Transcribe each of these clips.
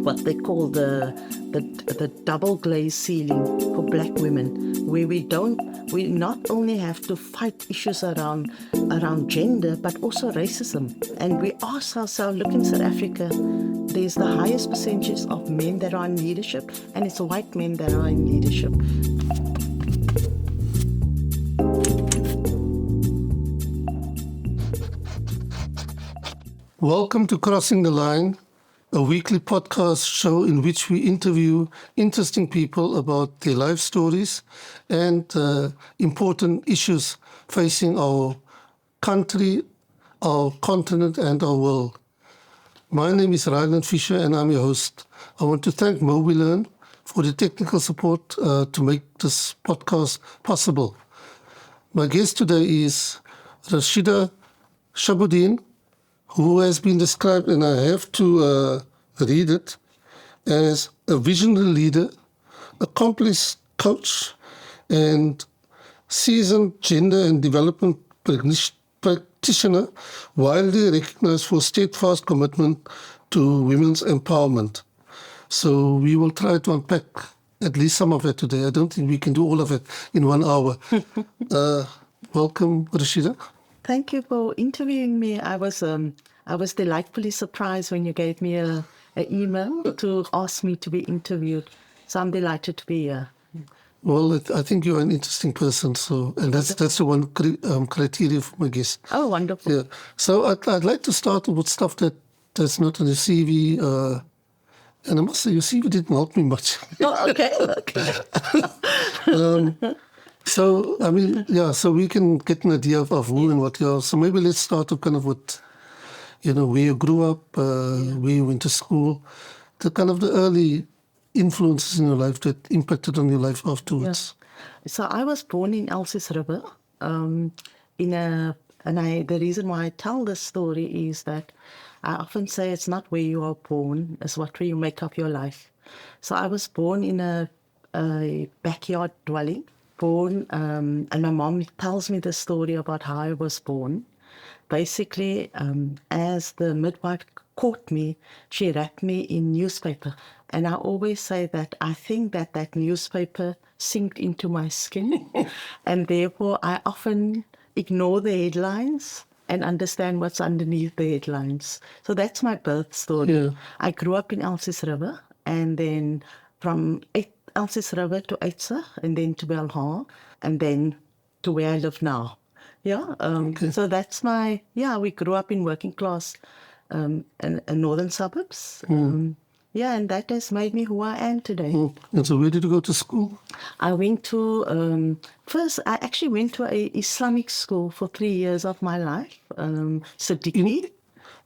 what they call the double glaze ceiling for black women, where we not only have to fight issues around gender, but also racism. And we ask ourselves, look in South Africa, there's the highest percentage of men that are in leadership, and it's white men that are in leadership. Welcome to Crossing the Line, a weekly podcast show in which we interview interesting people about their life stories and important issues facing our country, our continent, and our world. My name is Ryland Fisher, and I'm your host. I want to thank MobiLearn for the technical support to make this podcast possible. My guest today is Rosieda Shabodien, who has been described, and I have to read it, as a visionary leader, accomplished coach, and seasoned gender and development practitioner, widely recognized for steadfast commitment to women's empowerment. So we will try to unpack at least some of it today. I don't think we can do all of it in 1 hour. Welcome, Rosieda. Thank you for interviewing me. I was delightfully surprised when you gave me an email to ask me to be interviewed. So I'm delighted to be here. Well, I think you're an interesting person, and that's the one criteria for my guest. Oh, wonderful. Yeah. So I'd like to start with stuff that's not on your CV. And I must say, your CV didn't help me much. Oh, okay. So, I mean, yeah, so we can get an idea of who and what you are. So maybe let's start with kind of what, where you grew up, where you went to school, the kind of the early influences in your life that impacted on your life afterwards. Yeah. So I was born in Elsies River. The reason why I tell this story is that I often say it's not where you are born, it's what you make of your life. So I was born in a backyard dwelling. And my mom tells me the story about how I was born. Basically, as the midwife caught me, she wrapped me in newspaper. And I always say that I think that newspaper sinked into my skin. And therefore, I often ignore the headlines and understand what's underneath the headlines. So that's my birth story. Yeah. I grew up in Elsies River, and then from Elsies River to Uitse, and then to Belhar, and then to where I live now. Yeah, okay. So that's we grew up in working class in northern suburbs. And that has made me who I am today. And so where did you go to school? I went to, first I actually went to an Islamic school for 3 years of my life, Siddiqui.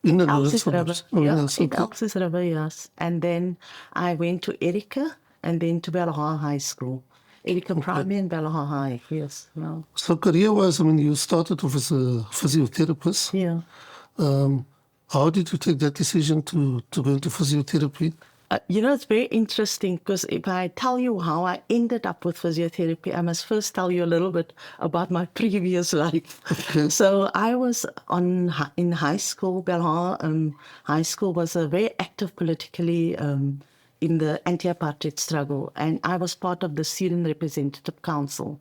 In the Elsies River. In okay. Elsies River, yes. And then I went to Erika, and then to Belhar High School. Erika Primary and Belhar High, yes. No. So career-wise, I mean, you started off as a physiotherapist. Yeah. How did you take that decision to go into physiotherapy? It's very interesting because if I tell you how I ended up with physiotherapy, I must first tell you a little bit about my previous life. Okay. So I was in high school. Belhar High School was a very active politically in the anti-apartheid struggle, and I was part of the Student Representative Council.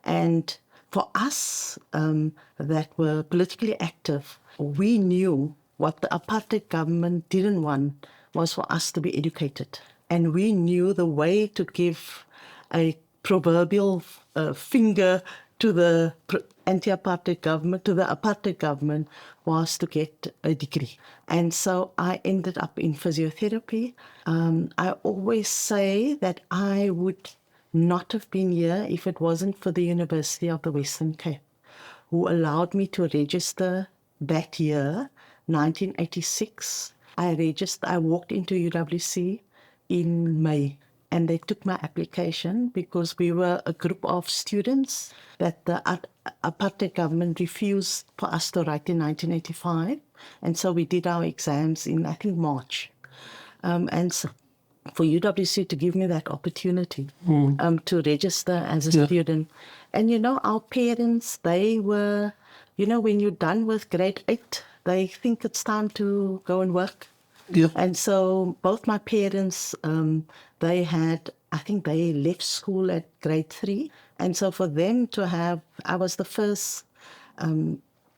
And for us that were politically active, we knew what the apartheid government didn't want was for us to be educated. And we knew the way to give a proverbial finger to the anti-apartheid government, to the apartheid government, was to get a degree. And so I ended up in physiotherapy. I always say that I would not have been here if it wasn't for the University of the Western Cape, who allowed me to register that year, 1986. I walked into UWC in May, and they took my application because we were a group of students that the apartheid government refused for us to write in 1985. And so we did our exams in, I think, March. And so for UWC to give me that opportunity to register as a student. And, our parents, they were, when you're done with grade 8, they think it's time to go and work. Yeah. And so both my parents, I think they left school at grade 3. And so for them to have, I was the first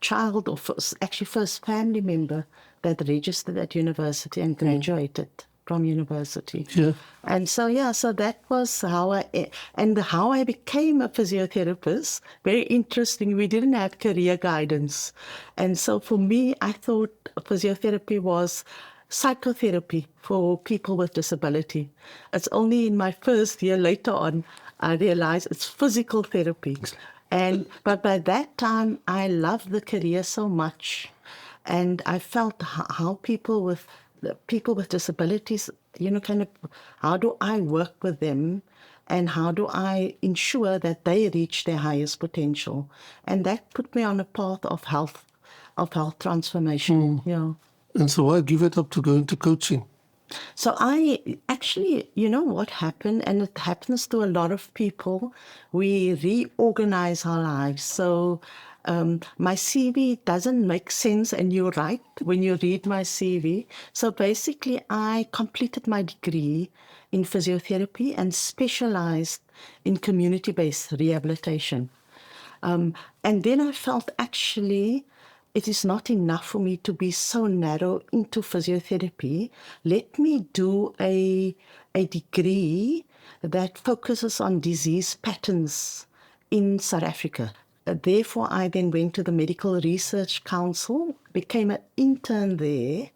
child, or first family member that registered at university and graduated from university. Yeah. And so, so that was how I became a physiotherapist. Very interesting. We didn't have career guidance. And so for me, I thought physiotherapy was psychotherapy for people with disability. It's only in my first year later on I realized it's physical therapy. But by that time, I loved the career so much, and I felt how people with disabilities, kind of, how do I work with them, and how do I ensure that they reach their highest potential? And that put me on a path of health transformation. Yeah. And so I give it up to go into coaching. So I actually, what happened, and it happens to a lot of people, we reorganize our lives. So my CV doesn't make sense, and you're right when you read my CV. So basically, I completed my degree in physiotherapy and specialized in community-based rehabilitation. And then I felt actually it is not enough for me to be so narrow into physiotherapy. Let me do a degree that focuses on disease patterns in South Africa. Therefore, I then went to the Medical Research Council, became an intern there,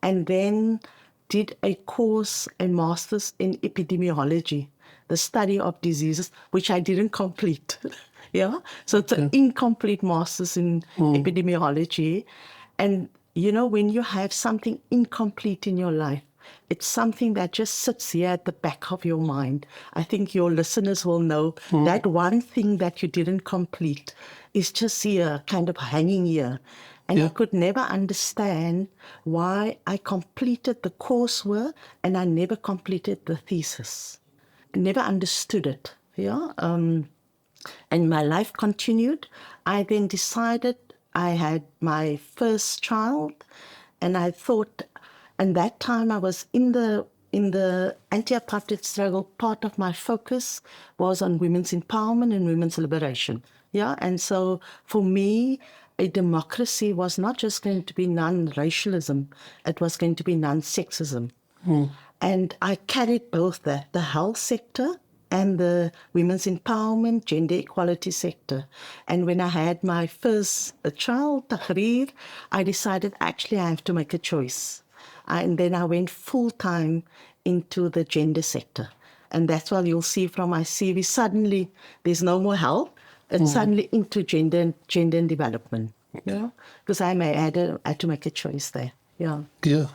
and then did a course, a master's in epidemiology, the study of diseases, which I didn't complete. Yeah. So it's an incomplete master's in epidemiology. And, when you have something incomplete in your life, it's something that just sits here at the back of your mind. I think your listeners will know that one thing that you didn't complete is just here, kind of hanging here. And I could never understand why I completed the coursework and I never completed the thesis. I never understood it. Yeah. And my life continued. I then decided I had my first child, and I thought, and that time I was in the anti-apartheid struggle. Part of my focus was on women's empowerment and women's liberation. Yeah, and so for me, a democracy was not just going to be non-racialism; it was going to be non-sexism. And I carried both the health sector and the women's empowerment, gender equality sector. And when I had my first child, Tahrir, I decided actually I have to make a choice. And then I went full-time into the gender sector. And that's why you'll see from my CV, suddenly there's no more health. It's suddenly into gender and development. Yeah, because I had to make a choice there. Yeah. Yeah.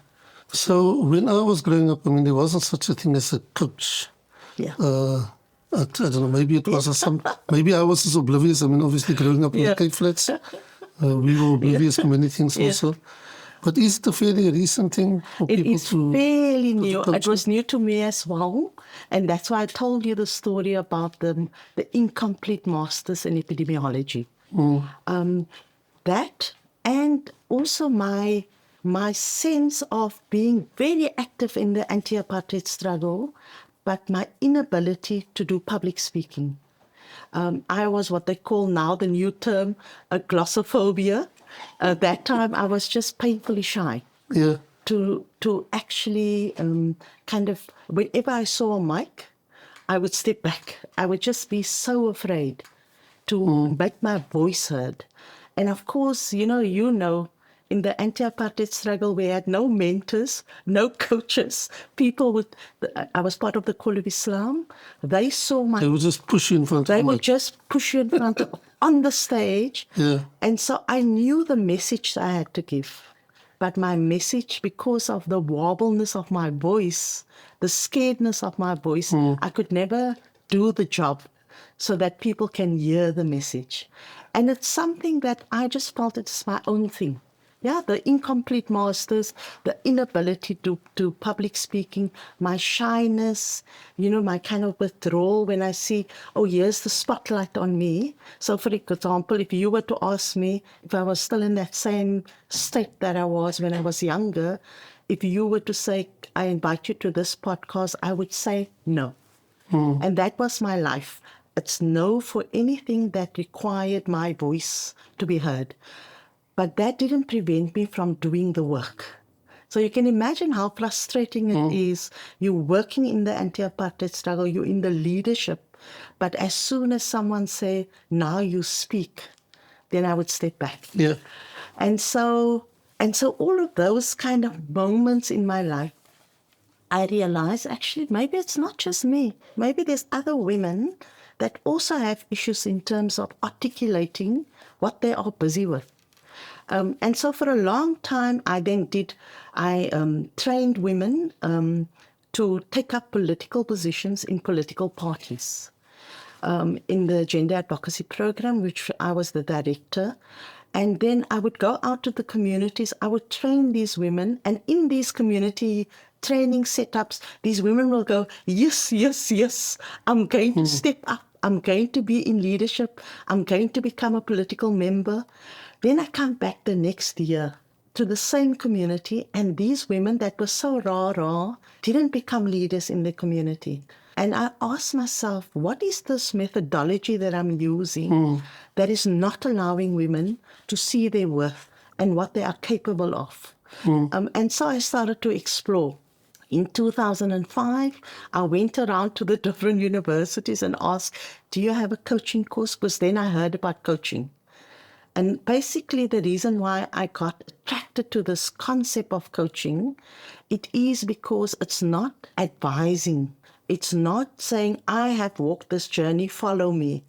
So when I was growing up, there wasn't such a thing as a coach. Yeah. I don't know, maybe it was maybe I was just oblivious. Obviously growing up in Cape Flats, we were oblivious to many things also. But is it a fairly recent thing for people It's to... fairly new. It was new to me as well. And that's why I told you the story about the incomplete masters in epidemiology. That, and also my sense of being very active in the anti-apartheid struggle, but my inability to do public speaking. I was what they call now the new term, a glossophobia. At that time, I was just painfully shy. Yeah. To actually kind of, whenever I saw a mic, I would step back. I would just be so afraid to make my voice heard. And of course, in the anti-apartheid struggle, we had no mentors, no coaches. I was part of the Call of Islam. They saw my... They would just push you in front of They would just push you in front of, on the stage. Yeah. And so I knew the message I had to give. But my message, because of the wobbleness of my voice, the scaredness of my voice, I could never do the job so that people can hear the message. And it's something that I just felt it's my own thing. Yeah, the incomplete masters, the inability to do public speaking, my shyness, my kind of withdrawal when I see, oh, here's the spotlight on me. So, for example, if you were to ask me if I was still in that same state that I was when I was younger, if you were to say, I invite you to this podcast, I would say no. And that was my life. It's no for anything that required my voice to be heard. But that didn't prevent me from doing the work. So you can imagine how frustrating it is. You're working in the anti-apartheid struggle, you're in the leadership, but as soon as someone say, now you speak, then I would step back. Yeah. And so all of those kind of moments in my life, I realized actually maybe it's not just me. Maybe there's other women that also have issues in terms of articulating what they are busy with. And so for a long time, I trained women to take up political positions in political parties. In the gender advocacy program, which I was the director. And then I would go out to the communities, I would train these women, and in these community training setups, these women will go, yes, yes, yes, I'm going to step up, I'm going to be in leadership, I'm going to become a political member. Then I come back the next year to the same community, and these women that were so raw didn't become leaders in the community. And I asked myself, what is this methodology that I'm using that is not allowing women to see their worth and what they are capable of? And so I started to explore. In 2005, I went around to the different universities and asked, do you have a coaching course? Because then I heard about coaching. And basically the reason why I got attracted to this concept of coaching, it is because it's not advising. It's not saying, I have walked this journey, follow me.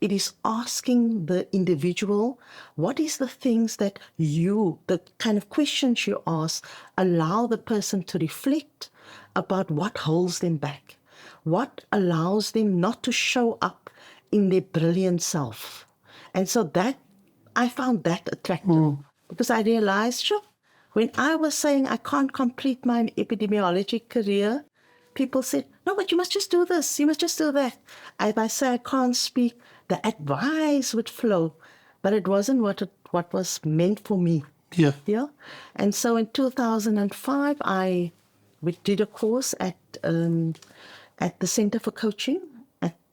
It is asking the individual, what is the things that the kind of questions you ask, allow the person to reflect about what holds them back, what allows them not to show up in their brilliant self. And so I found that attractive because I realized, sure, when I was saying I can't complete my epidemiology career, people said, no, but you must just do this, you must just do that. If I say I can't speak, the advice would flow, but it wasn't what was meant for me. Yeah. Yeah. And so in 2005, we did a course at the Center for Coaching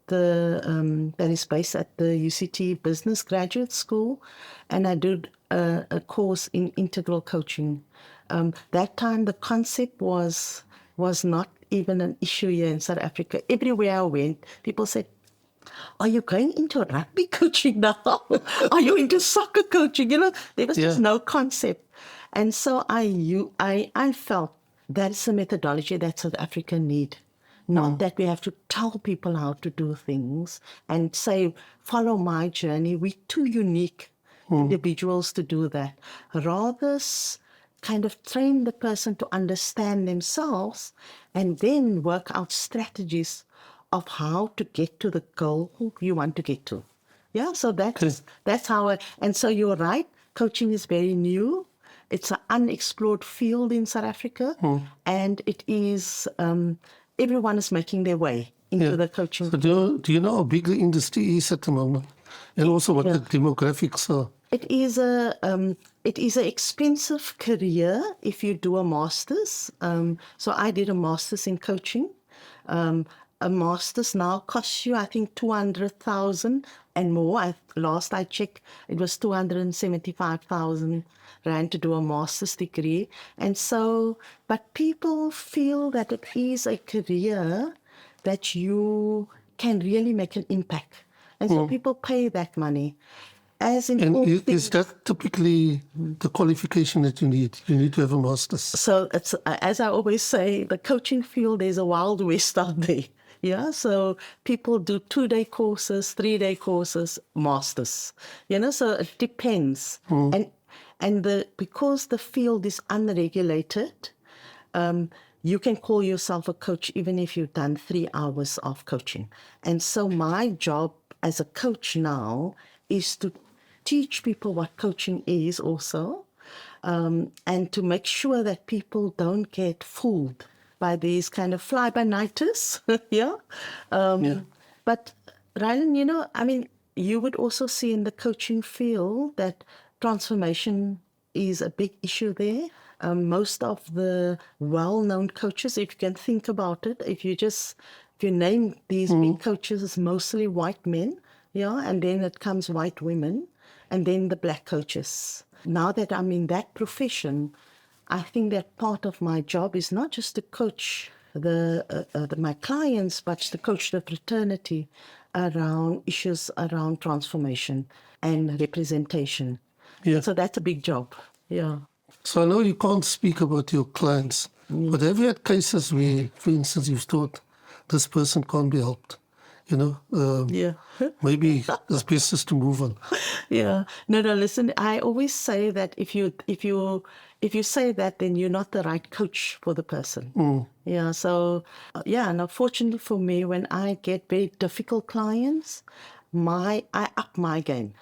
that is based at the UCT Business Graduate School, and I did a course in integral coaching. That time the concept was not even an issue here in South Africa. Everywhere I went, people said, are you going into rugby coaching now? Are you into soccer coaching? There was just no concept. And so I felt that's a methodology that South Africa need. Not that we have to tell people how to do things and say, follow my journey. We're too unique individuals to do that. Rather, kind of train the person to understand themselves and then work out strategies of how to get to the goal you want to get to. Yeah, so that's how and so you're right, coaching is very new. It's an unexplored field in South Africa, and it is, everyone is making their way into the coaching. So do you know how big the industry is at the moment? And also what the demographics are? It is an expensive career if you do a master's. So I did a master's in coaching. A master's now costs you, I think, 200,000 and more. Last I checked, it was 275,000 rand to do a master's degree. And so, but people feel that it is a career that you can really make an impact. And so people pay that money. Is that typically the qualification that you need? You need to have a master's. So it's, as I always say, the coaching field is a wild west out there. Yeah, so people do 2-day courses, 3-day courses, masters. So it depends. Because the field is unregulated, you can call yourself a coach even if you've done 3 hours of coaching. And so my job as a coach now is to teach people what coaching is also, and to make sure that people don't get fooled by these kind of fly-by-nighters. But Rylan, you would also see in the coaching field that transformation is a big issue there. Most of the well-known coaches, if you can think about it, if you name these big coaches, it's mostly white men, yeah, and then it comes white women, and then the black coaches. Now that I'm in that profession, I think that part of my job is not just to coach my clients, but to coach the fraternity around issues around transformation and representation. Yeah. So that's a big job. Yeah. So I know you can't speak about your clients, but have you had cases where, for instance, you've thought this person can't be helped? You know, Yeah. maybe it's best just to move on. Yeah. No, listen, I always say that if you say that, then you're not the right coach for the person. Yeah. So, and unfortunately for me, when I get very difficult clients, I up my game.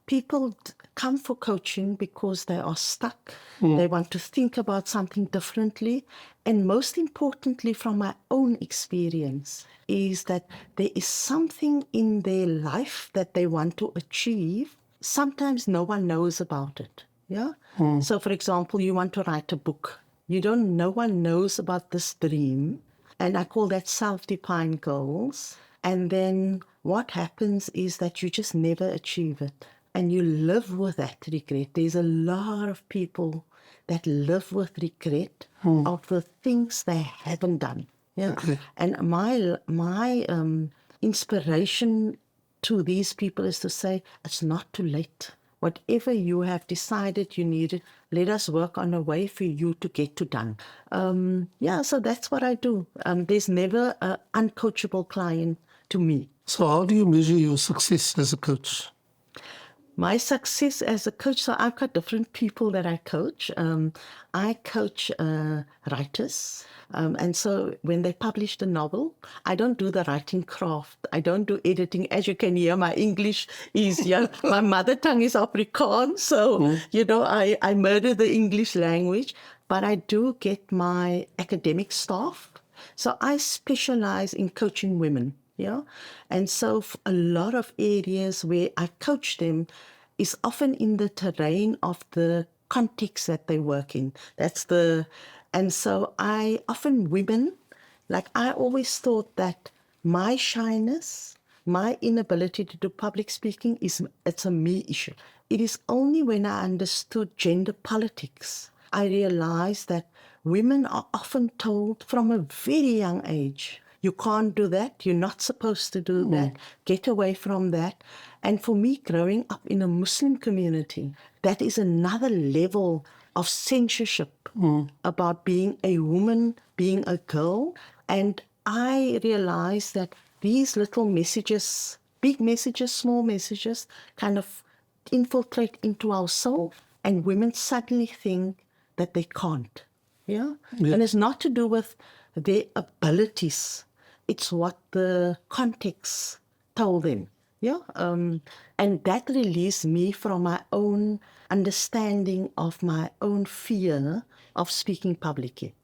People come for coaching because they are stuck. They want to think about something differently. And most importantly, from my own experience, is that there is something in their life that they want to achieve. Sometimes no one knows about it. Yeah. So, for example, you want to write a book. No one knows about this dream. And I call that self-defined goals. And then what happens is that you just never achieve it. And you live with that regret. There's a lot of people that live with regret of the things they haven't done. Yeah. Okay. And my inspiration to these people is to say, it's not too late. Whatever you have decided you needed, let us work on a way for you to get to done. So that's what I do. There's never an uncoachable client to me. So how do you measure your success as a coach? My success as a coach, so I've got different people that I coach. I coach writers. And so when they publish the novel, I don't do the writing craft. I don't do editing. As you can hear, my English is, my mother tongue is Afrikaans. So, I murder the English language. But I do get my academic staff. So I specialize in coaching women. Yeah. And so a lot of areas where I coach them is often in the terrain of the context that they work in. And so women, like I always thought that my shyness, my inability to do public speaking it's a me issue. It is only when I understood gender politics, I realized that women are often told from a very young age, you can't do that. You're not supposed to do that. Get away from that. And for me, growing up in a Muslim community, that is another level of censorship about being a woman, being a girl. And I realized that these little messages, big messages, small messages, kind of infiltrate into our soul. And women suddenly think that they can't. Yeah? And it's not to do with their abilities. It's what the context told them. Yeah. And that released me from my own understanding of my own fear of speaking publicly.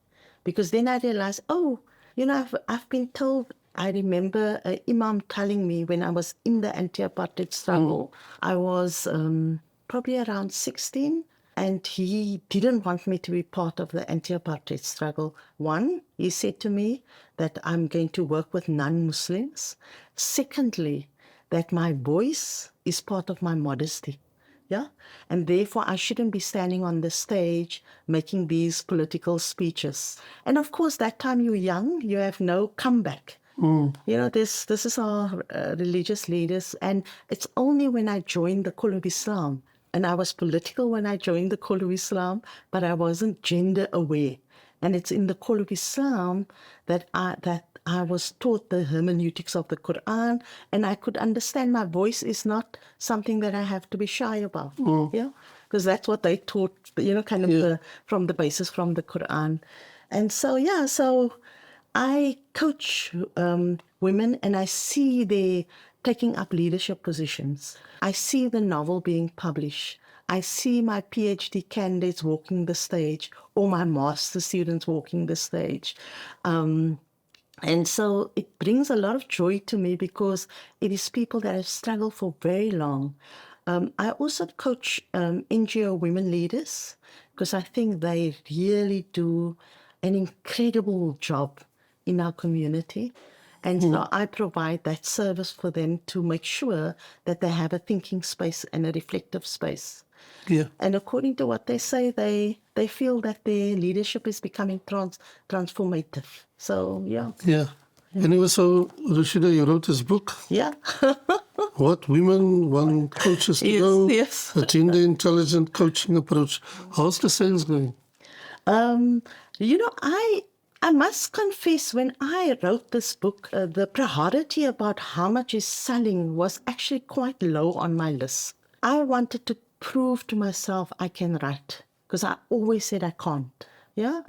Because then I realized, I've been told. I remember Imam telling me when I was in the anti-apartheid struggle, I was probably around 16, and he didn't want me to be part of the anti-apartheid struggle. One, he said to me that I'm going to work with non-Muslims. Secondly, that my voice is part of my modesty. Yeah. And therefore, I shouldn't be standing on the stage making these political speeches. And of course, that time you're young, you have no comeback. This is our religious leaders. And it's only when I joined the Call of Islam, and I was political when I joined the Call of Islam, but I wasn't gender aware. And it's in the Call of Islam that I was taught the hermeneutics of the Quran, and I could understand my voice is not something that I have to be shy about. Yeah, because that's what they taught, from the basis from the Quran. And so I coach women, and I see they taking up leadership positions. I see the novel being published. I see my PhD candidates walking the stage, or my master students walking the stage. And so it brings a lot of joy to me because it is people that have struggled for very long. I also coach NGO women leaders, because I think they really do an incredible job in our community. And so I provide that service for them to make sure that they have a thinking space and a reflective space. Yeah. And according to what they say, they feel that their leadership is becoming transformative. So, yeah. Yeah. Anyway, so Rosieda, you wrote this book. Yeah. What women want coaches to Yes, know? yes. A gender intelligent coaching approach. How's the sales going? You know, I must confess, when I wrote this book, the priority about how much is selling was actually quite low on my list. I wanted to prove to myself I can write, because I always said I can't. Yeah.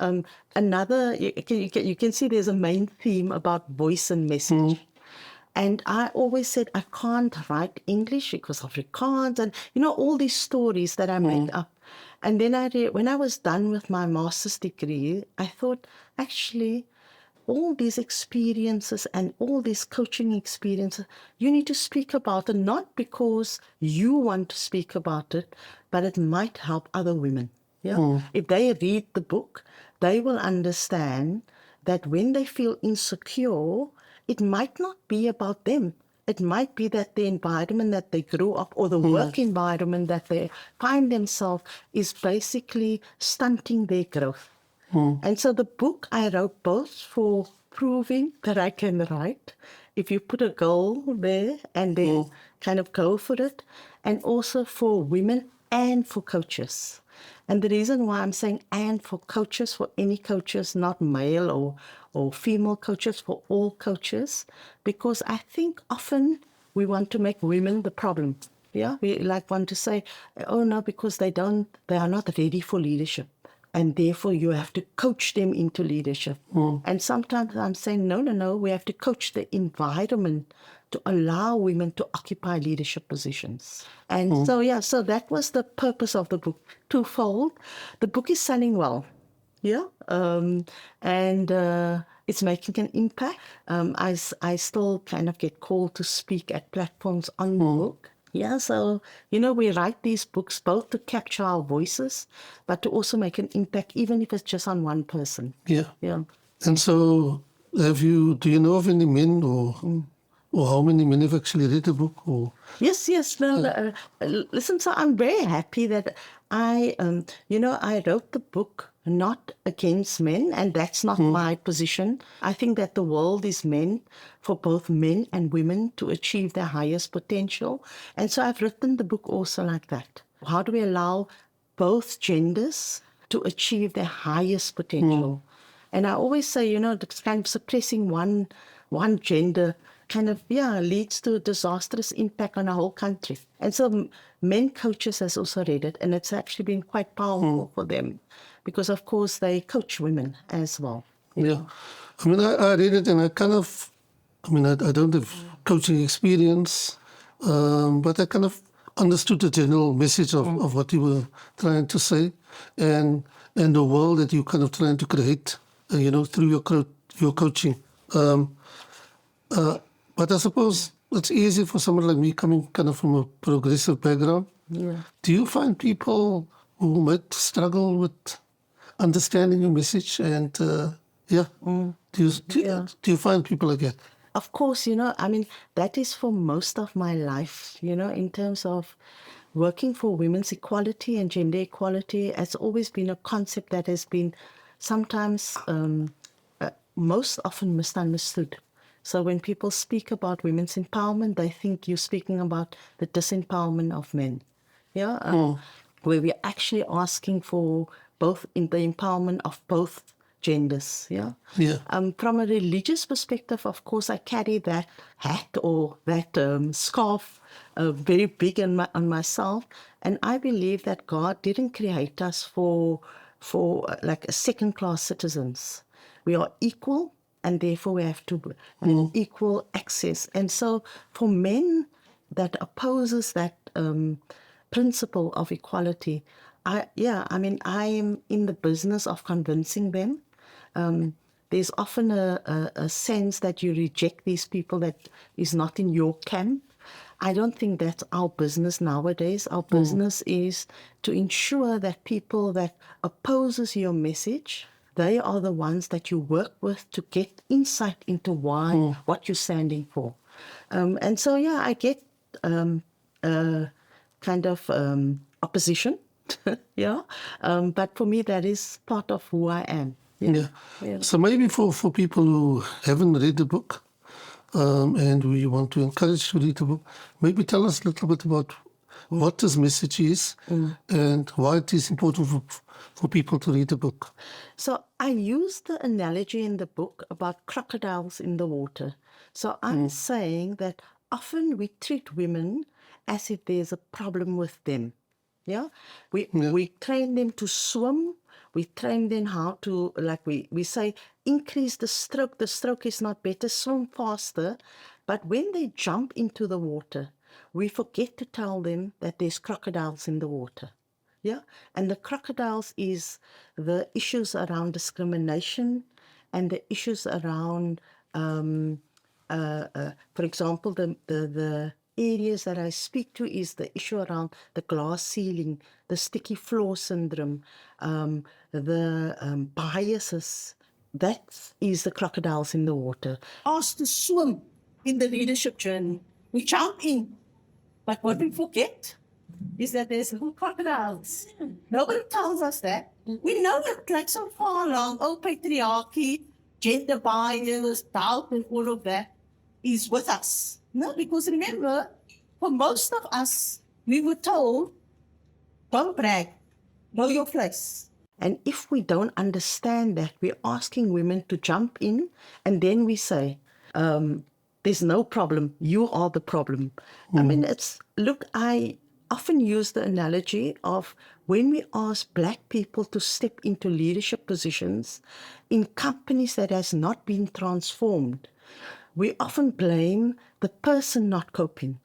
Another, you can see there's a main theme about voice and message. And I always said I can't write English because Afrikaans and, all these stories that I made up. And then when I was done with my master's degree, I thought, actually, all these experiences and all these coaching experiences, you need to speak about it, not because you want to speak about it, but it might help other women. Yeah. If they read the book, they will understand that when they feel insecure, it might not be about them. It might be that the environment that they grew up or the work environment that they find themselves is basically stunting their growth. And so the book I wrote both for proving that I can write, if you put a goal there and then kind of go for it, and also for women and for coaches. And the reason why I'm saying and for coaches, for any coaches, not male or female coaches, for all coaches, because I think often we want to make women the problem. Yeah, we want to say, oh no, because they are not ready for leadership. And therefore you have to coach them into leadership. And sometimes I'm saying, no, we have to coach the environment to allow women to occupy leadership positions. And so that was the purpose of the book, twofold. The book is selling well. Yeah. And it's making an impact. I still kind of get called to speak at platforms on the book. Yeah, so, we write these books both to capture our voices, but to also make an impact, even if it's just on one person. Yeah. Yeah. And so, do you know of any men or how many men have actually read the book? Or Yes. No, listen, so I'm very happy that I wrote the book not against men, and that's not my position. I think that the world is meant for both men and women to achieve their highest potential. And so I've written the book also like that. How do we allow both genders to achieve their highest potential? And I always say, it's kind of suppressing one gender kind of, leads to a disastrous impact on our whole country. And so men coaches has also read it, and it's actually been quite powerful for them because, of course, they coach women as well. Yeah. I mean, I read it and I don't have coaching experience, but I kind of understood the general message of what you were trying to say and the world that you're kind of trying to create, through your coaching. But I suppose it's easy for someone like me coming kind of from a progressive background. Yeah. Do you find people who might struggle with understanding your message? And do you find people like that? Of course, that is for most of my life, in terms of working for women's equality and gender equality. It's always been a concept that has been sometimes most often misunderstood. So when people speak about women's empowerment, they think you're speaking about the disempowerment of men. Yeah, where we're actually asking for both in the empowerment of both genders. Yeah. Yeah. From a religious perspective, of course, I carry that hat or that scarf very big on myself, and I believe that God didn't create us for like second-class citizens. We are equal, and therefore we have to have equal access. And so for men that opposes that principle of equality, I am in the business of convincing them. There's often a sense that you reject these people that is not in your camp. I don't think that's our business nowadays. Our business is to ensure that people that opposes your message, they are the ones that you work with to get insight into why, what you're standing for. And so, yeah, I get kind of opposition, yeah. But for me, that is part of who I am. Yeah. So maybe for people who haven't read the book, and we want to encourage to read the book, maybe tell us a little bit about what this message is and why it is important for people to read the book. So I use the analogy in the book about crocodiles in the water. So I'm saying that often we treat women as if there's a problem with them. Yeah, we train them to swim. We train them how to, like we say, increase the stroke. The stroke is not better, swim faster. But when they jump into the water, we forget to tell them that there's crocodiles in the water. Yeah, and the crocodiles is the issues around discrimination and the issues around, for example, the areas that I speak to is the issue around the glass ceiling, the sticky floor syndrome, the biases. That is the crocodiles in the water. Asked to swim in the leadership journey. We jump in, but what we forget is that there's little crocodiles. Nobody tells us that. We know that like so far along, patriarchy, gender bias, doubt and all of that is with us. No, because remember, for most of us, we were told, don't brag, know your place. And if we don't understand that, we're asking women to jump in, and then we say, there's no problem, you are the problem. I mean, I often use the analogy of when we ask Black people to step into leadership positions in companies that has not been transformed, we often blame the person not coping.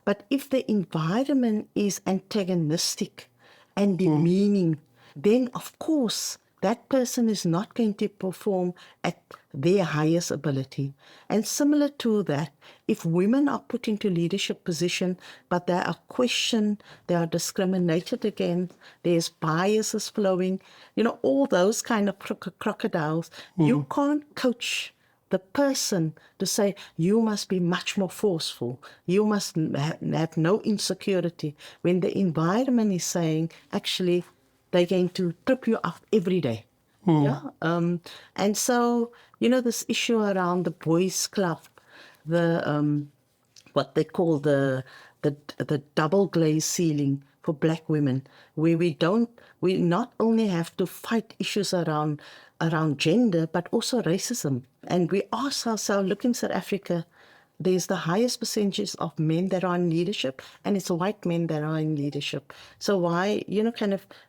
But if the environment is antagonistic and demeaning, then of course that person is not going to perform at their highest ability. And similar to that, if women are put into leadership position, but they are questioned, they are discriminated against, there's biases flowing, all those kind of crocodiles, you can't coach the person to say, you must be much more forceful. You must have no insecurity. When the environment is saying, actually, they're going to trip you up every day. Yeah. And so, this issue around the boys' club, the what they call the double glaze ceiling for Black women, where we not only have to fight issues around gender, but also racism. And we ask ourselves, look in South Africa, there's the highest percentages of men that are in leadership, and it's white men that are in leadership. So why,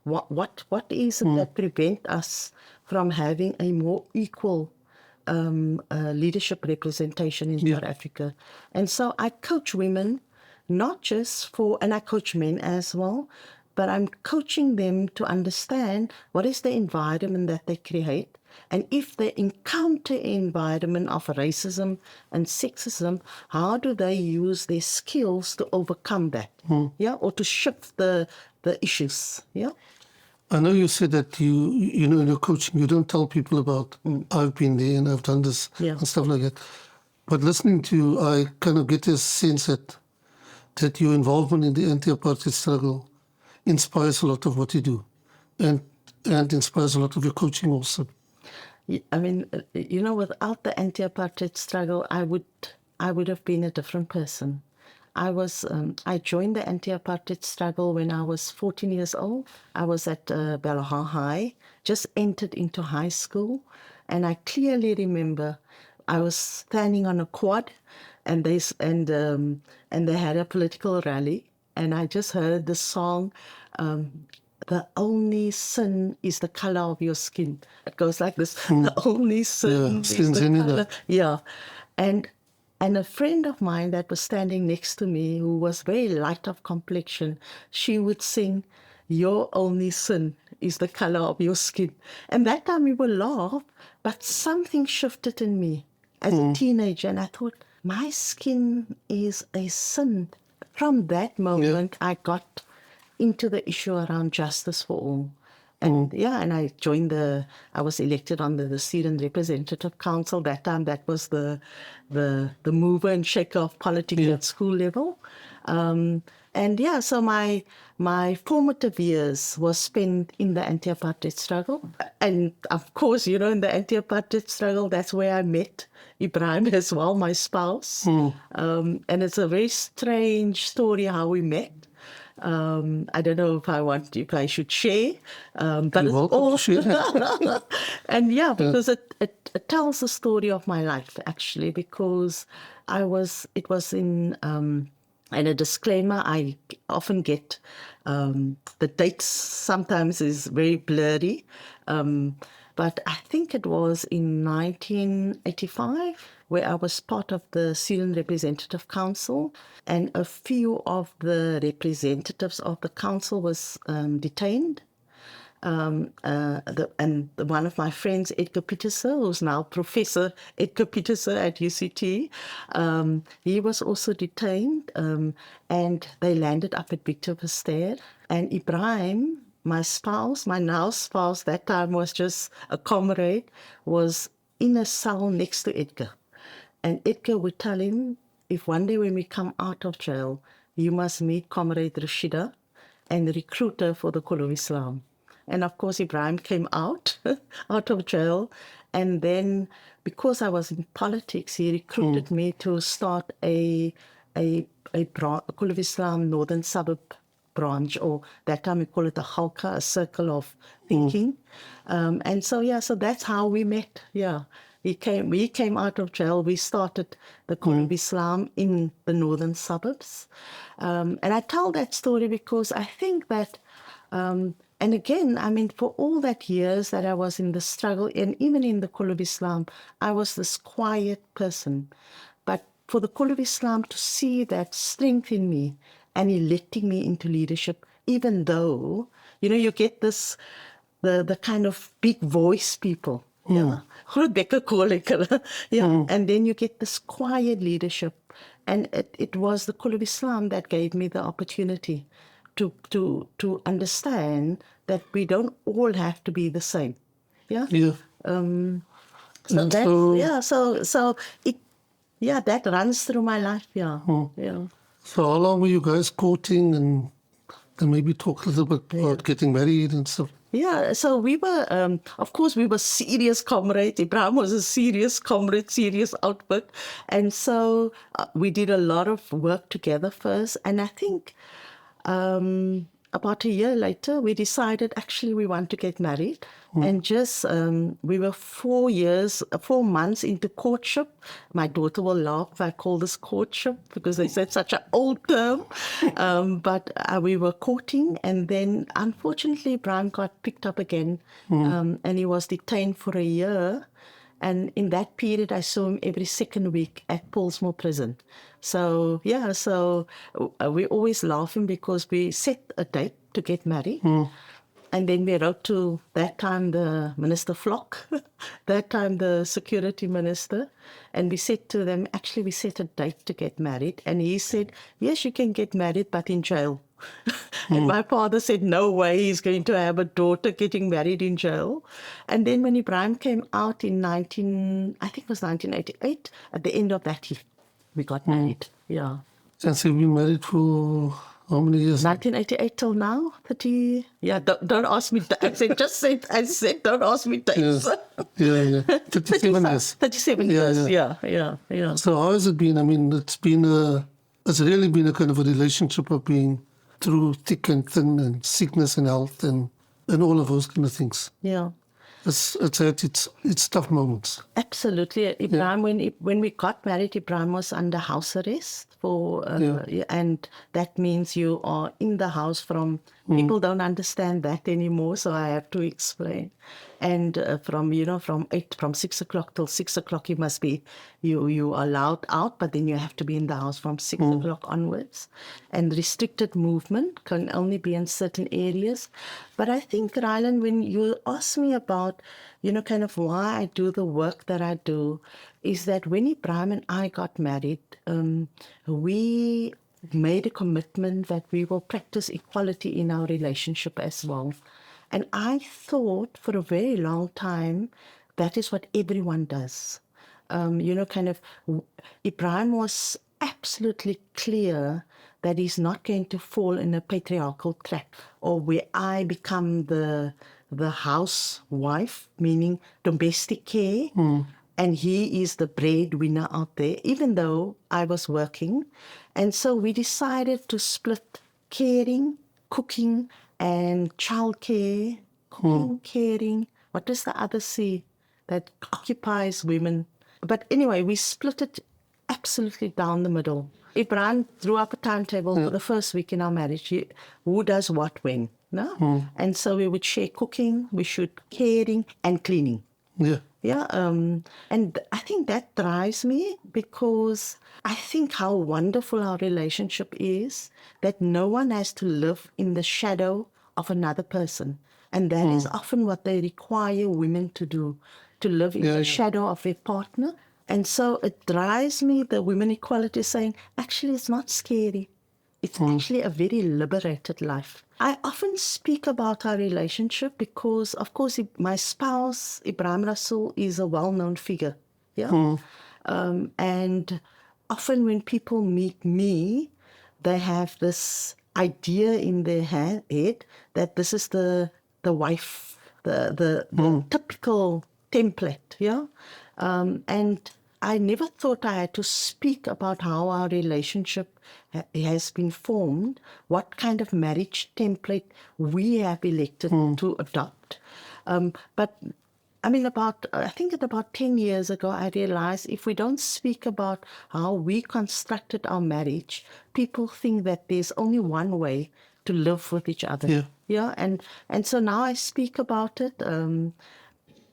what is it that prevent us from having a more equal leadership representation in South Africa? And so I coach women, not just and I coach men as well, but I'm coaching them to understand what is the environment that they create. And if they encounter an environment of racism and sexism, how do they use their skills to overcome that? Yeah, or to shift the issues. Yeah. I know you said that in your coaching, you don't tell people about, I've been there and I've done this and stuff like that. But listening to you, I kind of get this sense that your involvement in the anti-apartheid struggle inspires a lot of what you do and inspires a lot of your coaching also. I mean, without the anti-apartheid struggle, I would have been a different person. I joined the anti-apartheid struggle when I was 14 years old. I was at Belhar High, just entered into high school, and I clearly remember I was standing on a quad, and they had a political rally, and I just heard the song. The only sin is the color of your skin. It goes like this. The only sin is the color. Yeah. And a friend of mine that was standing next to me, who was very light of complexion, she would sing, your only sin is the color of your skin. And that time we would laugh, but something shifted in me as a teenager. And I thought, my skin is a sin. from that moment, I got into the issue around justice for all. And and I I was elected on the Student Representative Council. That time, that was the mover and shaker of politics at school level. So my formative years was spent in the anti-apartheid struggle. And of course, in the anti-apartheid struggle, that's where I met Ibrahim as well, my spouse. And it's a very strange story how we met. I don't know if I should share, but You're it's welcome all to share. and because it tells the story of my life actually, because it was in and a disclaimer, I often get the dates sometimes is very blurry, but I think it was in 1985 where I was part of the Student Representative Council, and a few of the representatives of the council was detained. One of my friends, Edgar Pieterse, who's now Professor Edgar Pieterse at UCT, he was also detained, and they landed up at Victor Verster. And Ibrahim, my spouse, my now spouse, that time was just a comrade, was in a cell next to Edgar. And Edgar would tell him, if one day when we come out of jail, you must meet Comrade Rosieda and recruit her for the Call of Islam. And of course, Ibrahim came out of jail. And then, because I was in politics, he recruited me to start a Call of Islam Northern Suburb branch, or that time we call it a halqa, a circle of thinking. So that's how we met. We came out of jail. We started the Call of Islam in the northern suburbs. And I tell that story because I think that, and again, I mean, for all that years that I was in the struggle, and even in the Call of Islam, I was this quiet person. But for the Call of Islam to see that strength in me and electing me into leadership, even though, you get this, the kind of big voice people. Groot call ek hulle. And then you get this quiet leadership. And it was the Call of Islam that gave me the opportunity to understand that we don't all have to be the same. So that runs through my life. So how long were you guys courting, and maybe talk a little bit about getting married and stuff? So we were, of course, we were serious comrades. Ibrahim was a serious comrade, serious output. And so we did a lot of work together first. And I think about a year later, we decided actually we want to get married. And just, we were 4 months into courtship. My daughter will laugh if I call this courtship because they said such an old term. But we were courting, and then unfortunately Brian got picked up again, and he was detained for a year. And in that period, I saw him every second week at Paulsmoor Prison. So, we always laughing because we set a date to get married. And then we wrote to, that time, the Minister Flock, that time the security minister, and we said to them, actually, we set a date to get married. And he said, yes, you can get married, but in jail. And my father said, no way, he's going to have a daughter getting married in jail. And then when Ibrahim came out in 1988, at the end of that year, we got married. And so you've been married for how many years? 1988 till now, 30. Don't ask me. I said, don't ask me dates. 37 years. 37 years. Yeah. So how has it been? I mean, it's really been a kind of a relationship of being through thick and thin, and sickness and health, and all of those kind of things. It's tough moments. Absolutely. Ibrahim, when we got married, Ibrahim was under house arrest and that means you are in the house from, people don't understand that anymore, so I have to explain. And from 6 o'clock till 6 o'clock, you must be, you are allowed out, but then you have to be in the house from 6 o'clock onwards. And restricted movement can only be in certain areas. But I think, Rylan, when you ask me about, kind of why I do the work that I do, is that when Ibrahim and I got married, we made a commitment that we will practice equality in our relationship as well. And I thought for a very long time that is what everyone does. Ibrahim was absolutely clear that he's not going to fall in a patriarchal trap or where I become the housewife, meaning domestic care, and he is the breadwinner out there, even though I was working. And so we decided to split caring, cooking, and childcare, cooking, caring. What does the other C that occupies women? But anyway, we split it absolutely down the middle. Ibrahim drew up a timetable for the first week in our marriage. Who does what when? No? And so we would share cooking, we should caring and cleaning. Yeah. Yeah, and I think that drives me because I think how wonderful our relationship is that no one has to live in the shadow of another person. And that is often what they require women to do, to live in the shadow of their partner. And so it drives me, the women equality, saying, actually, it's not scary. It's actually a very liberated life. I often speak about our relationship because, of course, my spouse, Ibrahim Rasool, is a well-known figure. Yeah. And often when people meet me, they have this idea in their head that this is the wife, the typical template. Yeah. And I never thought I had to speak about how our relationship has been formed, what kind of marriage template we have elected to adopt. But I mean, I think about 10 years ago, I realized if we don't speak about how we constructed our marriage, people think that there's only one way to live with each other. Yeah. Yeah. And so now I speak about it.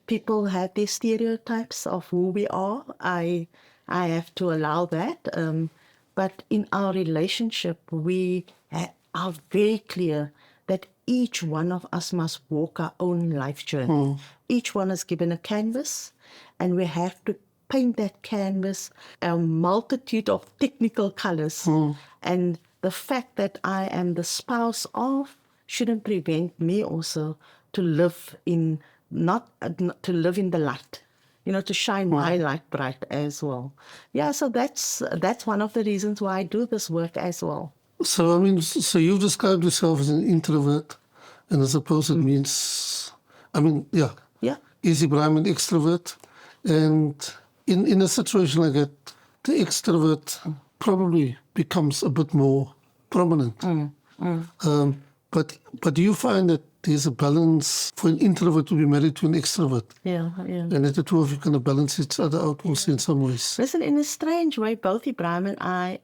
People have their stereotypes of who we are. I have to allow that. But in our relationship, we are very clear that each one of us must walk our own life journey. Each one is given a canvas, and we have to paint that canvas a multitude of technical colors. And the fact that I am the spouse of shouldn't prevent me also to live in to live in the light, to shine my light bright as well. Yeah, so that's one of the reasons why I do this work as well. So, I mean, so you've described yourself as an introvert, and I suppose it means, I mean, yeah. Is Ibrahim an extrovert? And in a situation like that, the extrovert probably becomes a bit more prominent. But do you find that there's a balance for an introvert to be married to an extrovert? Yeah. And that the two of you kind of balance each other out also in some ways. Listen, in a strange way, both Ibrahim and I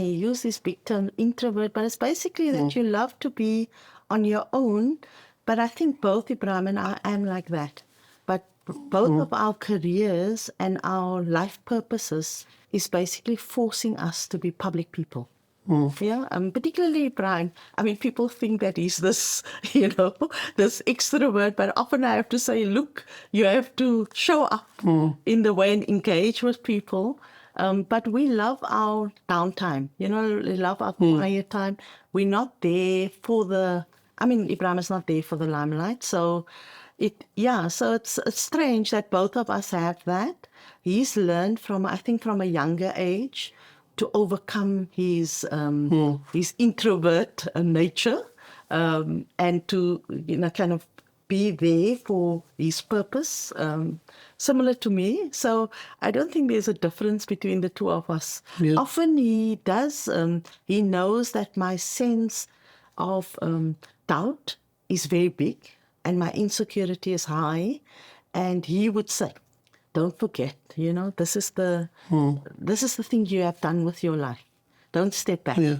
use this big term introvert, but it's basically that you love to be on your own. But I think both Ibrahim and I am like that. But both of our careers and our life purposes is basically forcing us to be public people. Yeah, particularly Brian. I mean, people think that he's this, this extrovert, but often I have to say, look, you have to show up in the way and engage with people. But we love our downtime, we love our quiet time. We're not there Ibrahim is not there for the limelight. So it's strange that both of us have that. He's learned from a younger age to overcome his introvert nature and to kind of be there for his purpose, similar to me. So I don't think there's a difference between the two of us. Yeah. Often he does. He knows that my sense of doubt is very big and my insecurity is high, and he would say, don't forget, this is the thing you have done with your life. Don't step back. Yeah.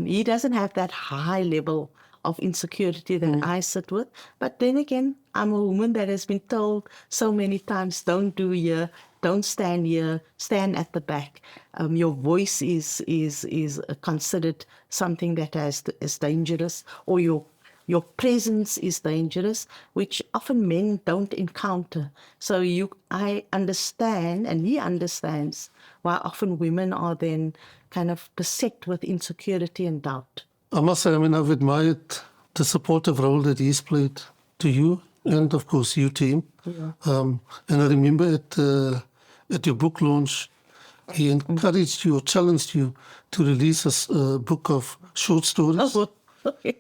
He doesn't have that high level of insecurity that I sit with. But then again, I'm a woman that has been told so many times, don't do here, don't stand here, stand at the back. Your voice is considered something that is dangerous, or your your presence is dangerous, which often men don't encounter. So I understand, and he understands, why often women are then kind of beset with insecurity and doubt. I must say, I mean, I've admired the supportive role that he's played to you and, of course, you team. Yeah. And I remember at your book launch, he encouraged you or challenged you to release a book of short stories. Oh, okay.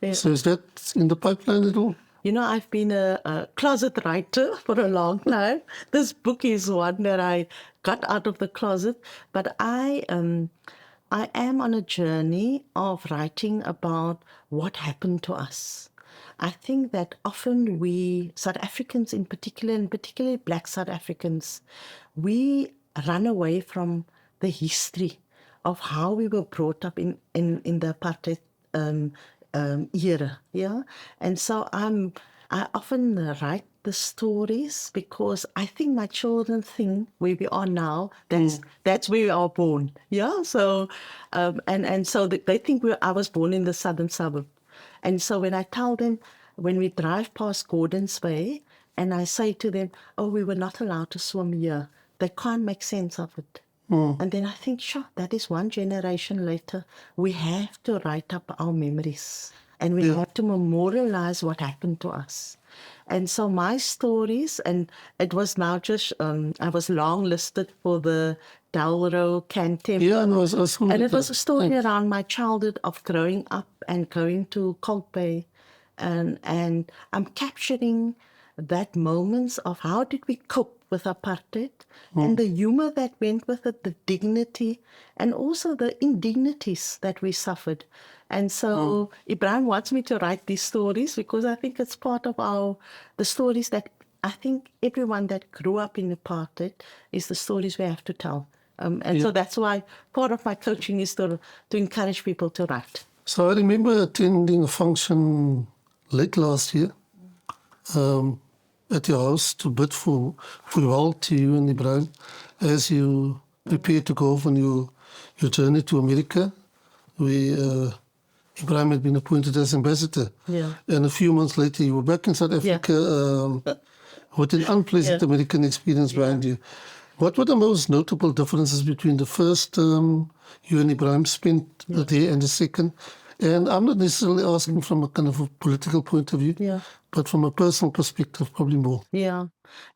Yeah. So is that in the pipeline at all? You know, I've been a closet writer for a long time. This book is one that I got out of the closet, but I am on a journey of writing about what happened to us. I think that often we, South Africans in particular, and particularly Black South Africans, we run away from the history of how we were brought up in the apartheid era. Yeah. And so I often write the stories because I think my children think where we are now, that's where we are born. Yeah. So, and so they think I was born in the southern suburb. And so when I tell them, when we drive past Gordon's Bay, and I say to them, oh, we were not allowed to swim here, they can't make sense of it. And then I think, sure, that is one generation later. We have to write up our memories and we have to memorialize what happened to us. And so my stories, and it was now just, I was long listed for the Dalro Cantem. Yeah, no, And it was a story around my childhood of growing up and going to Cold Bay. And I'm capturing that moments of how did we cope with apartheid and the humor that went with it, the dignity, and also the indignities that we suffered. And so Ibrahim wants me to write these stories because I think it's part of the stories that I think everyone that grew up in apartheid is the stories we have to tell. So that's why part of my coaching is to encourage people to write. So I remember attending a function late last year at your house to bid for well to you and Ibrahim as you prepare to go on your journey to America. Ibrahim had been appointed as ambassador. Yeah. And a few months later, you were back in South Africa with an unpleasant American experience behind you. What were the most notable differences between the first you and Ibrahim spent there and the second? And I'm not necessarily asking from a kind of a political point of view, but from a personal perspective, probably more. Yeah.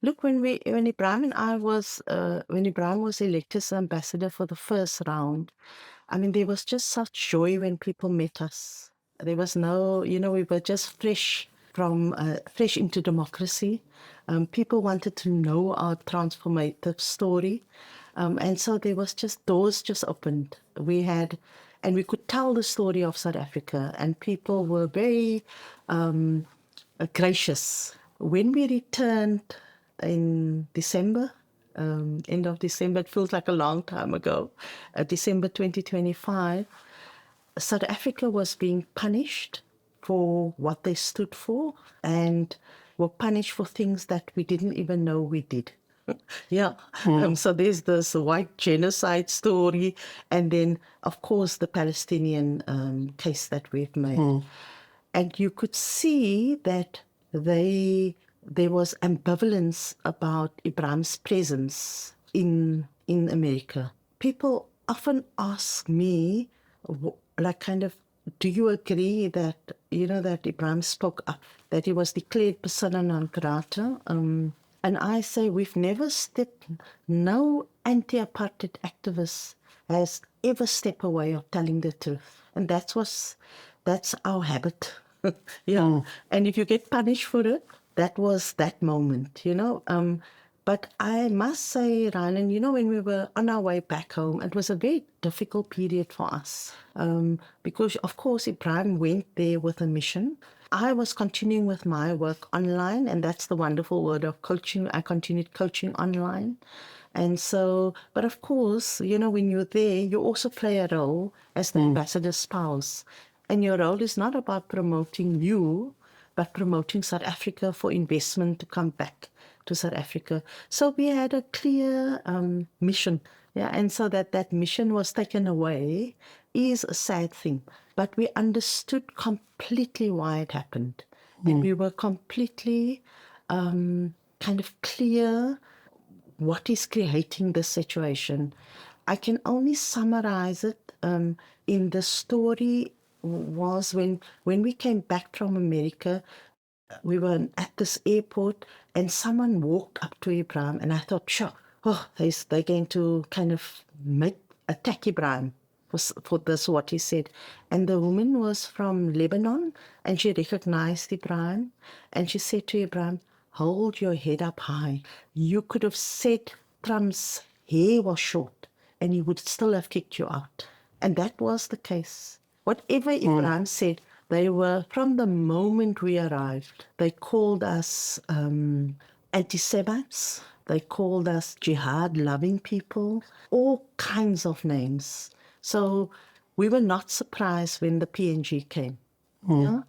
Look, when Ibrahim and I was, when Ibrahim was elected as ambassador for the first round, I mean, there was just such joy when people met us. There was no, we were just fresh into democracy. People wanted to know our transformative story. And so there was just, doors just opened. And we could tell the story of South Africa, and people were very gracious. When we returned in December, end of December, it feels like a long time ago, December 2025, South Africa was being punished for what they stood for and were punished for things that we didn't even know we did. So there's this white genocide story, and then, of course, the Palestinian case that we've made. And you could see that there was ambivalence about Ibrahim's presence in America. People often ask me, like, kind of, do you agree that, that Ibrahim spoke up, that he was declared persona non grata? And I say we've never no anti-apartheid activist has ever stepped away of telling the truth. And that's our habit. And if you get punished for it, that was that moment, But I must say, Ryan, when we were on our way back home, it was a very difficult period for us. Because, of course, Ibrahim went there with a mission. I was continuing with my work online, and that's the wonderful word of coaching. I continued coaching online. And so, but of course, when you're there, you also play a role as the ambassador's spouse. And your role is not about promoting you, but promoting South Africa for investment to come back to South Africa. So we had a clear mission. And so that mission was taken away is a sad thing, but we understood completely why it happened. And we were completely kind of clear what is creating this situation. I can only summarize it in the story was when we came back from America, we were at this airport and someone walked up to Ibrahim and I thought, sure, they're going to kind of attack Ibrahim for this, what he said. And the woman was from Lebanon and she recognized Ibrahim and she said to Ibrahim, hold your head up high. You could have said Trump's hair was short and he would still have kicked you out. And that was the case. Whatever Ibrahim said, they were, from the moment we arrived, they called us anti-Semites, they called us jihad-loving people, all kinds of names. So we were not surprised when the PNG came. Yeah?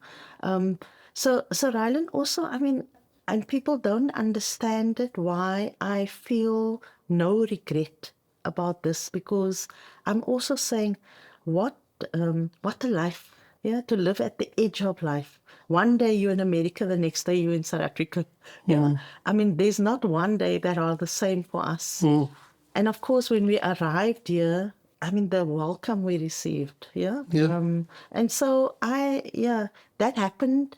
So Rylan, also, I mean, and people don't understand it, why I feel no regret about this, because I'm also saying what a life, yeah, to live at the edge of life. One day you're in America, the next day you're in South Africa. Yeah. I mean, there's not one day that are the same for us. And of course, when we arrived here, I mean, the welcome we received, yeah. And so that happened.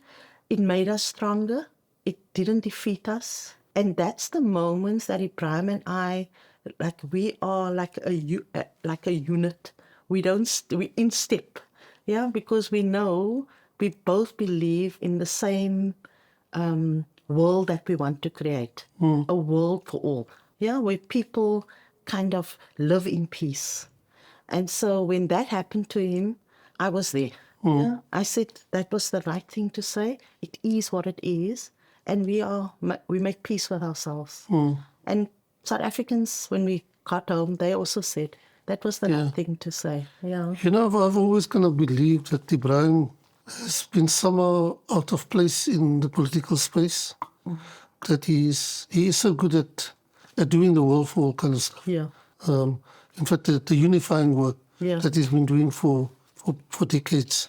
It made us stronger. It didn't defeat us. And that's the moments that Ibrahim and I, like we are like a unit. We in step, yeah, because we know we both believe in the same world that we want to create, a world for all, yeah, where people kind of live in peace. And so when that happened to him, I was there. Yeah, I said that was the right thing to say. It is what it is, and we make peace with ourselves. And South Africans, when we got home, they also said that was the right thing to say. Yeah. You know, I've always kind of believed that Ibrahim has been somehow out of place in the political space. That he is so good at doing the world for all kind of stuff. Yeah. In fact, the unifying work Yeah. that he's been doing for decades.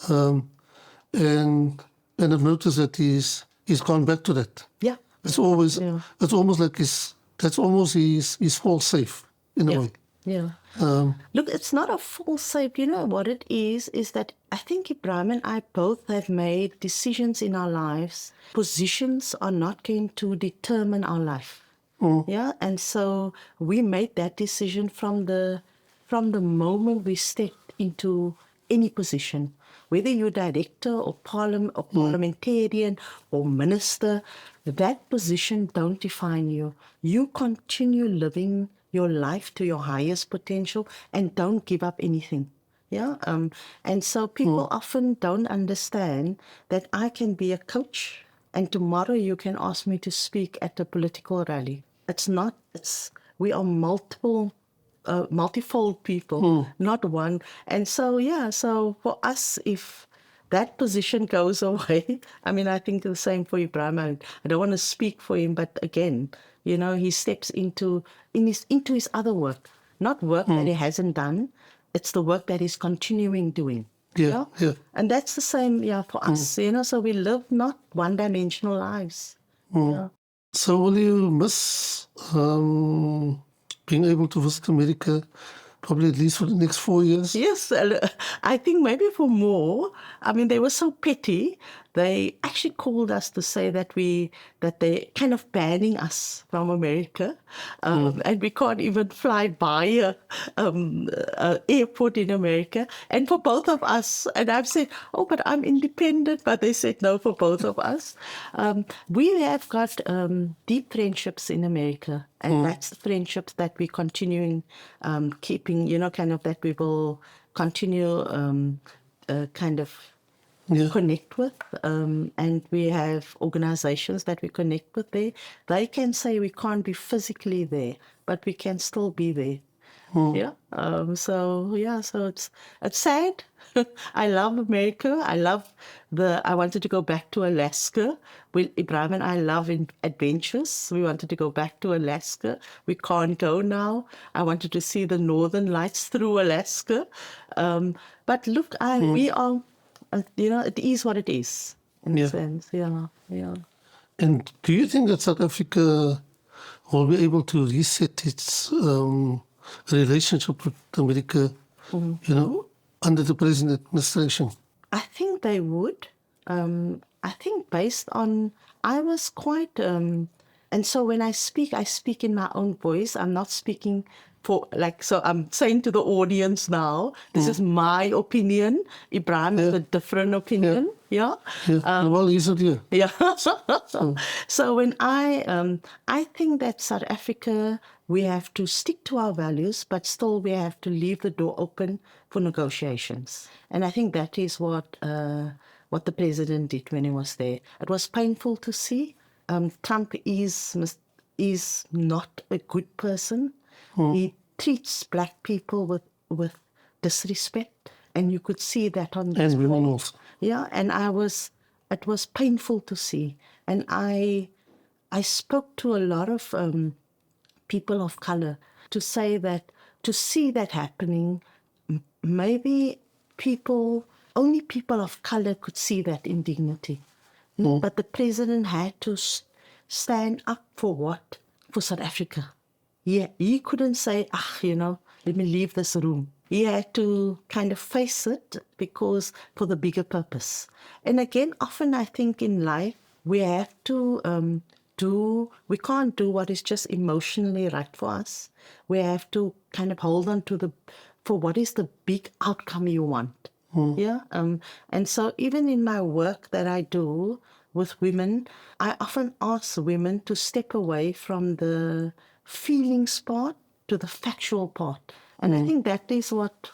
And I've noticed that he's gone back to that. Yeah. It's almost like that's almost his fall safe in a way. Yeah. Look, it's not a full safe. You know what it is that I think Ibrahim and I both have made decisions in our lives. Positions are not going to determine our life. Yeah. And so we made that decision from the moment we stepped into any position, whether you're director or parliamentarian or minister, that position don't define you. You continue living your life to your highest potential and don't give up anything. Yeah. And so people often don't understand that I can be a coach and tomorrow you can ask me to speak at a political rally. We are multifold people, not one. And so, so for us, if that position goes away, I mean, I think the same for Ibrahim. I don't want to speak for him, but again, you know, he steps into his other work, not work that he hasn't done. It's the work that he's continuing doing. Yeah. And that's the same, for us, you know, so we live not one-dimensional lives. Yeah. So will you miss being able to visit America probably at least for the next 4 years? Yes, I think maybe for more. I mean, they were so petty. They actually called us to say that they're kind of banning us from America, and we can't even fly by a airport in America. And for both of us, and I've said, oh, but I'm independent. But they said no for both of us. We have got deep friendships in America. And that's the friendships that we're continuing keeping, you know, kind of that we will continue connect with. And we have organizations that we connect with there. They can say we can't be physically there, but we can still be there. Yeah. So it's sad. I love America. I wanted to go back to Alaska. Ibrahim and I love adventures. We wanted to go back to Alaska. We can't go now. I wanted to see the northern lights through Alaska. But look, we are, it is what it is in a sense. Yeah. Yeah. And do you think that South Africa will be able to reset its relationship with America, under the present administration? I think they would. I think based on, I was quite, and so when I speak in my own voice. I'm not speaking so I'm saying to the audience now, this is my opinion. Ibrahim has a different opinion. Yeah. Well, isn't it? Yeah. So when I think that South Africa, we have to stick to our values, but still we have to leave the door open for negotiations. And I think that is what the president did when he was there. It was painful to see. Trump is not a good person. He treats black people with disrespect, and you could see that on And women also. yeah, and it was painful to see. And I spoke to a lot of people of color to say that, to see that happening, maybe only people of color could see that indignity. But the president had to stand up for what? For South Africa. Yeah, he couldn't say, let me leave this room. He had to kind of face it for the bigger purpose. And again, often I think in life, we have to we can't do what is just emotionally right for us. We have to kind of hold on for what is the big outcome you want. Yeah. And so even in my work that I do with women, I often ask women to step away from the feelings part to the factual part. And I think that is what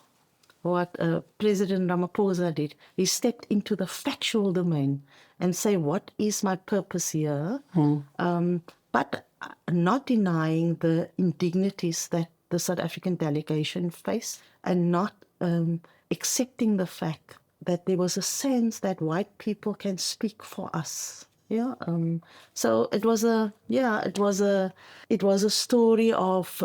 President Ramaphosa did. He stepped into the factual domain and say, what is my purpose here? But not denying the indignities that the South African delegation faced, and not accepting the fact that there was a sense that white people can speak for us. Yeah. So it was a story of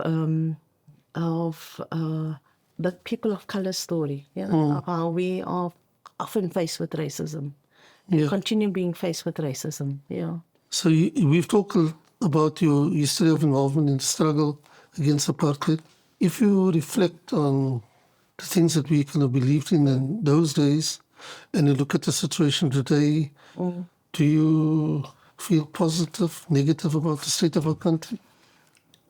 the people of color story. Yeah. Of how we are often faced with racism. Continue being faced with racism. Yeah. So we've talked about your history of involvement in the struggle against apartheid. If you reflect on the things that we kind of believed in those days, and you look at the situation today, do you feel positive, negative about the state of our country?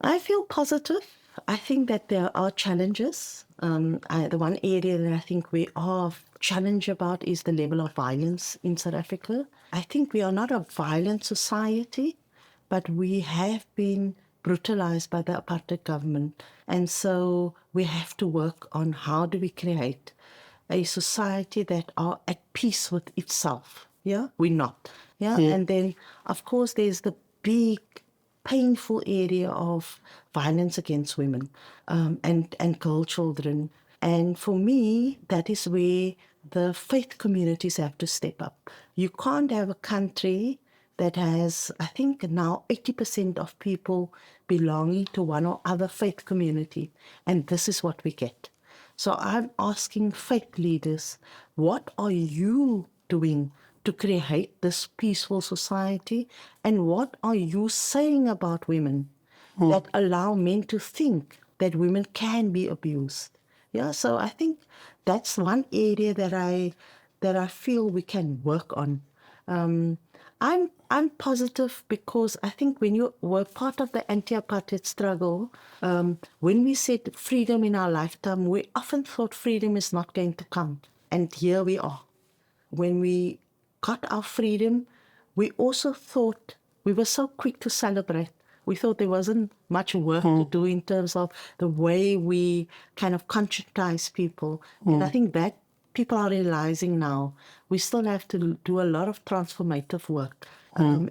I feel positive. I think that there are challenges. The one area that I think we are challenged about is the level of violence in South Africa. I think we are not a violent society, but we have been brutalized by the apartheid government. And so we have to work on how do we create a society that are at peace with itself. Yeah, we're not. Yeah, and then of course there's the big painful area of violence against women and girl children. And for me, that is where the faith communities have to step up. You can't have a country that has, I think now 80% of people belonging to one or other faith community. And this is what we get. So I'm asking faith leaders, what are you doing to create this peaceful society? And what are you saying about women that allow men to think that women can be abused? Yeah, so I think that's one area that I feel we can work on. I'm positive because I think when you were part of the anti-apartheid struggle, when we said freedom in our lifetime, we often thought freedom is not going to come. And here we are. When we got our freedom, we also thought, we were so quick to celebrate. We thought there wasn't much work to do in terms of the way we kind of conscientize people. And I think that people are realizing now we still have to do a lot of transformative work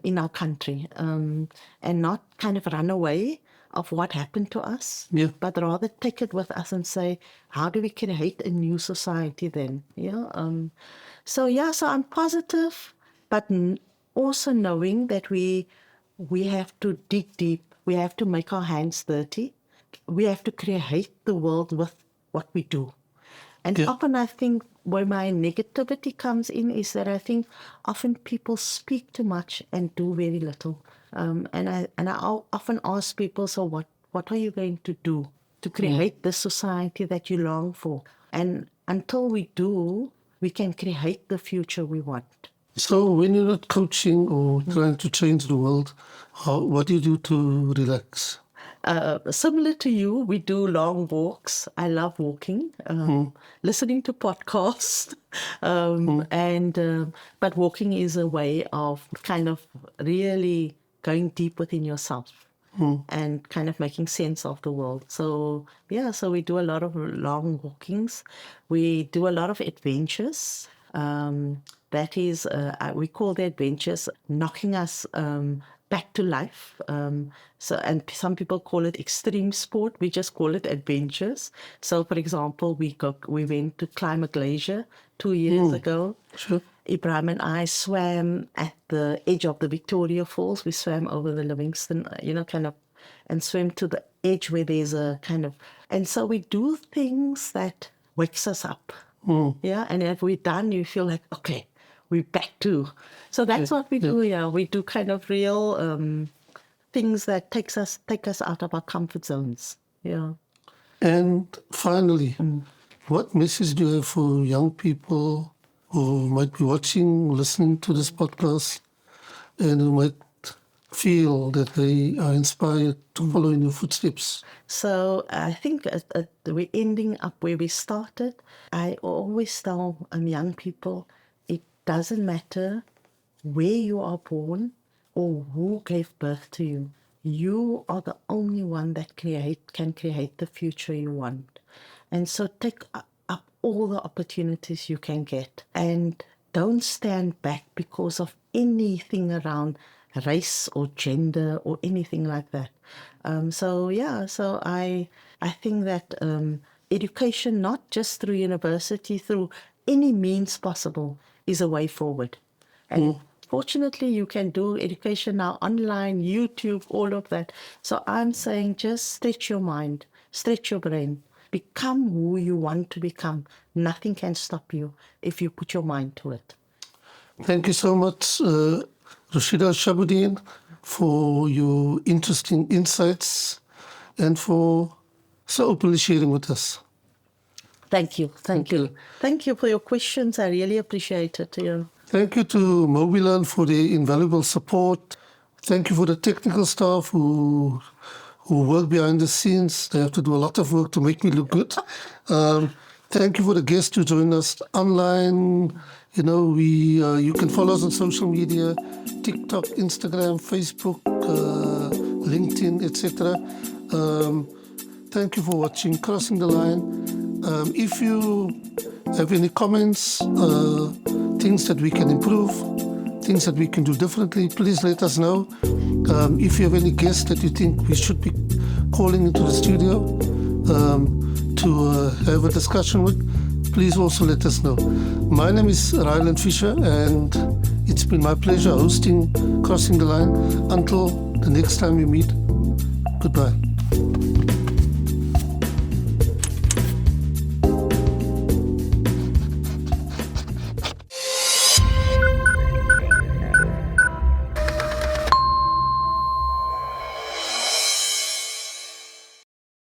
in our country and not kind of run away of what happened to us, Yeah. but rather take it with us and say, how do we create a new society then? Yeah. So I'm positive, but also knowing that we have to dig deep. We have to make our hands dirty. We have to create the world with what we do. And Yeah. often I think where my negativity comes in is that I think often people speak too much and do very little. And I often ask people, so what are you going to do to create the society that you long for? And until we do, we can create the future we want. So when you're not coaching or trying to change the world, what do you do to relax? Similar to you, we do long walks. I love walking, listening to podcasts, but walking is a way of kind of really going deep within yourself and kind of making sense of the world. So we do a lot of long walkings. We do a lot of adventures. That is, we call the adventures knocking us back to life. And some people call it extreme sport. We just call it adventures. So, for example, we went to climb a glacier 2 years ago. Sure. Ibrahim and I swam at the edge of the Victoria Falls. We swam over the Livingston, and swam to the edge where there's a kind of, and so we do things that wakes us up. Yeah, and if we're done, you feel like, okay, we're back to. So that's what we do. Yeah, we do kind of real things that take us out of our comfort zones. Yeah. And finally, what message do you have for young people who might be watching, listening to this podcast, and who might feel that they are inspired to follow in your footsteps? So I think we're ending up where we started. I always tell young people, it doesn't matter where you are born or who gave birth to you. You are the only one that can create the future you want. And so take up all the opportunities you can get and don't stand back because of anything around race or gender or anything like that. So I think that education, not just through university, through any means possible, is a way forward. And fortunately, you can do education now online, YouTube, all of that. So I'm saying just stretch your mind, stretch your brain, become who you want to become. Nothing can stop you if you put your mind to it. Thank you so much, Rosieda Shabodien, for your interesting insights and for so openly sharing with us. Thank you. Thank you. Thank you for your questions. I really appreciate it. Yeah. Thank you to Mobilan for their invaluable support. Thank you for the technical staff who work behind the scenes. They have to do a lot of work to make me look good. Thank you for the guests who joined us online. You can follow us on social media, TikTok, Instagram, Facebook, LinkedIn, etc. Thank you for watching Crossing the Line. If you have any comments, things that we can improve, things that we can do differently, please let us know. If you have any guests that you think we should be calling into the studio to have a discussion with, please also let us know. My name is Ryland Fisher, and it's been my pleasure hosting Crossing the Line. Until the next time we meet, goodbye.